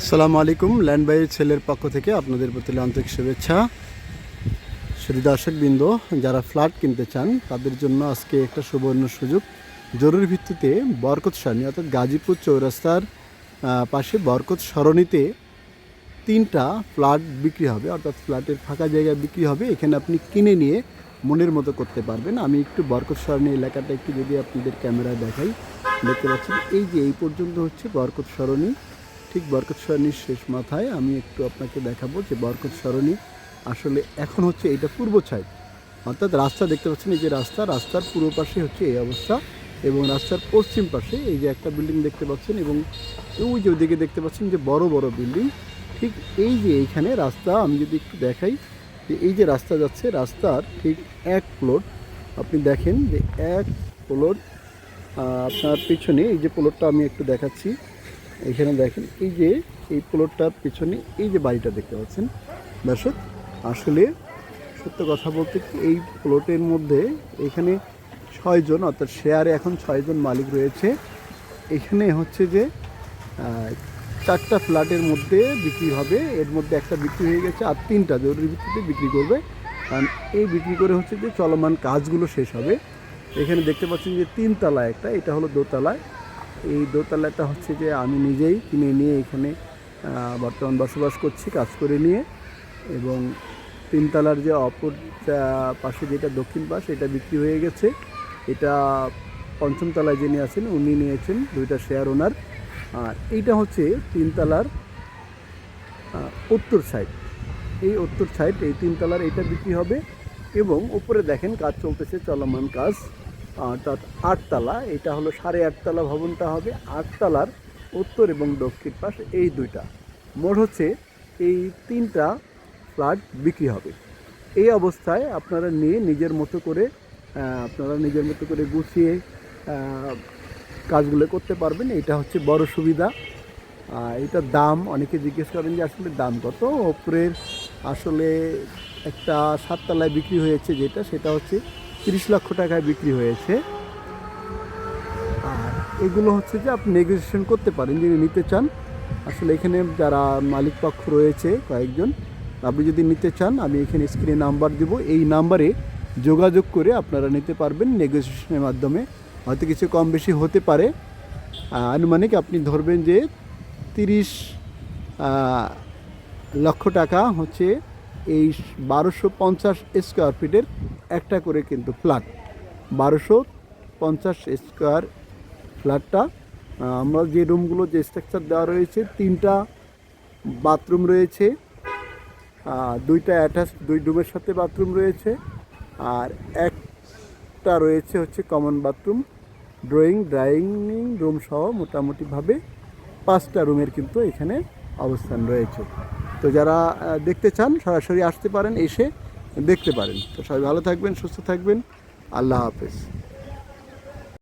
আসসালামু আলাইকুম। Land by ছেলের পক্ষ থেকে আপনাদের প্রতি আন্তরিক শুভেচ্ছা। শুধু দর্শকবৃন্দ, যারা ফ্ল্যাট কিনতে চান তাদের জন্য আজকে একটা সুবর্ণ সুযোগ। জরুরি ভিত্তিতে বরকত সারণী অর্থাৎ গাজীপুর চৌরাস্তার পাশে বরকত সরণিতে 3টা ফ্ল্যাট বিক্রি হবে, অর্থাৎ ফ্ল্যাটের ফাঁকা জায়গায় বিক্রি হবে। এখানে আপনি কিনে নিয়ে মনের মতো করতে পারবেন। আমি একটু বরকত সরণী এলাকাটা একটু যদি আপনাদের ক্যামেরায় দেখাই, দেখতে পাচ্ছেন এই যে এই পর্যন্ত হচ্ছে বরকত সরণী। ঠিক বরকত সরণির শেষ মাথায় আমি একটু আপনাকে দেখাবো যে বরকত সরণি আসলে এখন হচ্ছে এটা পূর্ব সাইড, অর্থাৎ রাস্তা দেখতে পাচ্ছেন এই যে রাস্তার পূর্ব পাশে হচ্ছে এই অবস্থা, এবং রাস্তার পশ্চিম পাশে এই যে একটা বিল্ডিং দেখতে পাচ্ছেন, এবং ওই যে ওইদিকে দেখতে পাচ্ছেন যে বড় বড় বিল্ডিং। ঠিক এই যে এইখানে রাস্তা আমি যদি একটু দেখাই, যে এই যে রাস্তা যাচ্ছে, রাস্তার ঠিক এক প্লট আপনি দেখেন যে এক প্লট আপনার পিছনে এই যে প্লটটা আমি একটু দেখাচ্ছি, এখানে দেখেন এই যে এই প্লটটার পিছনে এই যে বাড়িটা দেখতে পাচ্ছেন। দর্শক, আসলে সত্য কথা বলতে কি, এই প্লটের মধ্যে এখানে 6 জন, অর্থাৎ শেয়ারে এখন 6 জন মালিক রয়েছে। এখানে হচ্ছে যে 4টা ফ্ল্যাটের মধ্যে বিক্রি হবে, এর মধ্যে একটা বিক্রি হয়ে গেছে, আর 3টা জরুরি ভিত্তিতে বিক্রি করবে। কারণ এই বিক্রি করে হচ্ছে যে চলমান কাজগুলো শেষ হবে। এখানে দেখতে পাচ্ছেন যে 3 তলা একটা, এটা হলো দোতলায়। এই দোতলাটা হচ্ছে যে আমি নিজেই কিনে নিয়ে এখানে বর্তমান বসবাস করছি কাজ করে নিয়ে, এবং 3 তলার যে অপর পাশে যেটা দক্ষিণ পাশ, এটা বিক্রি হয়ে গেছে। এটা 5ম তলায় যিনি আছেন উনি নিয়েছেন, 2টা শেয়ার ওনার। আর এইটা হচ্ছে 3 তলার উত্তর সাইড, এই উত্তর সাইড এই 3 তলার এটা বিক্রি হবে। এবং উপরে দেখেন কাজ চলতেছে, চলমান কাজ, অর্থাৎ 8 তলা, এটা হলো 8.5 তলা ভবনটা হবে। 8 তলার উত্তর এবং দক্ষিণ পাশ এই 2টা, মোট হচ্ছে এই 3টা ফ্ল্যাট বিক্রি হবে। এই অবস্থায় আপনারা নিয়ে নিজের মতো করে গুছিয়ে কাজগুলো করতে পারবেন। এটা হচ্ছে বড় সুবিধা। এটার দাম অনেকে জিজ্ঞেস করেন যে আসলে দাম কত। ওপরের আসলে একটা 7 তলায় বিক্রি হয়েছে, সেটা হচ্ছে 30 লক্ষ টাকায় বিক্রি হয়েছে। আর এগুলো হচ্ছে যে আপনি নেগোসিয়েশন করতে পারেন যিনি নিতে চান। আসলে এখানে যারা মালিক পক্ষ রয়েছে কয়েকজন, আপনি যদি নিতে চান আমি এখানে স্ক্রিনে নাম্বার দেব, এই নাম্বারে যোগাযোগ করে আপনারা নিতে পারবেন। নেগোসিয়েশনের মাধ্যমে হয়তো কিছু কম বেশি হতে পারে। আনুমানিক আপনি ধরবেন যে 30 লক্ষ টাকা হচ্ছে এই 1250 স্কোয়ার ফিটের একটা করে কিন্তু ফ্ল্যাট। 1250 স্কোয়ার ফ্ল্যাটটা, আমরা যে রুমগুলো যে স্ট্রাকচার দেওয়া রয়েছে, 3টা বাথরুম রয়েছে, 2টা অ্যাটাচ, 2 রুমের সাথে বাথরুম রয়েছে, আর একটা রয়েছে হচ্ছে কমন বাথরুম, ড্রাইনিং রুম সহ মোটামুটিভাবে 5টা রুমের কিন্তু এখানে অবস্থান রয়েছে। তো যারা দেখতে চান সরাসরি আসতে পারেন, এসে দেখতে পারেন। তো সবাই ভালো থাকবেন, সুস্থ থাকবেন। আল্লাহ হাফেজ।